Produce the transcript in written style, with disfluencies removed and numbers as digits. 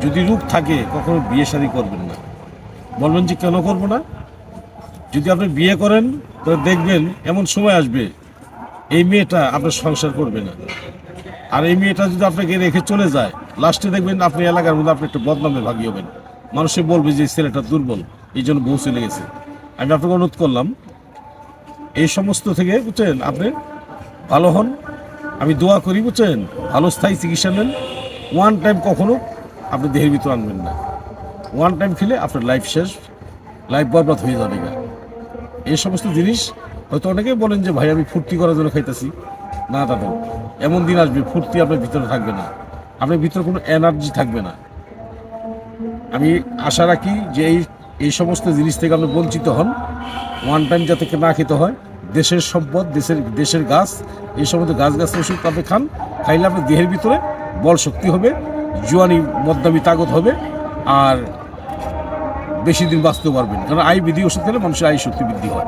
যদি রোগ থাকে কখনো বিয়ে শাদী করবেন না। বলবেন যে কেন করবো না? যদি আপনি বিয়ে করেন তাহলে দেখবেন এমন সময় আসবে এই মেয়েটা আপনার সংসার করবে না, আর এই মেয়েটা যদি আপনাকে রেখে চলে যায়, লাস্টে দেখবেন আপনি এলাকার মধ্যে আপনি একটা বদনামে ভাগী হবেন। মানুষে বলবে যে ছেলেটা দুর্বল, এই জন্য বউ চলে গেছে। আমি আপনাকে অনুরোধ করলাম এই সমস্ত থেকে, বুঝছেন, আপনি ভালো হন। আমি দোয়া করি, বুঝছেন, ভালো স্থায়ী চিকিৎসা নেন। ওয়ান টাইম কখনো আপনি দেহের ভিতর আনবেন না। ওয়ান টাইম খেলে আপনার লাইফ শেষ, লাইফ বরবাদ হয়ে যাবে গা। এই সমস্ত জিনিস হয়তো অনেকেই বলেন যে ভাই আমি ফুর্তি করার জন্য খাইতেছি। না দাদা, এমন দিন আসবে ফুর্তি আপনার ভিতরে থাকবে না, আপনার ভিতরে কোনো এনার্জি থাকবে না। আমি আশা রাখি যে এই সমস্ত জিনিস থেকে আপনি বঞ্চিত হন। ওয়ান টাইম যাতে না খেতে হয়, দেশের সম্পদ, দেশের গাছ, এই সমস্ত গাছের ওষুধ আপনি খান। খাইলে আপনার দেহের ভিতরে বল শক্তি হবে, জোয়ানি মদ্দামি তাগত হবে, আর বেশি দিন বাঁচতেও পারবেন। কারণ আয় বৃদ্ধি ওষুধ খেলে মানুষের আয় শক্তি বৃদ্ধি হয়।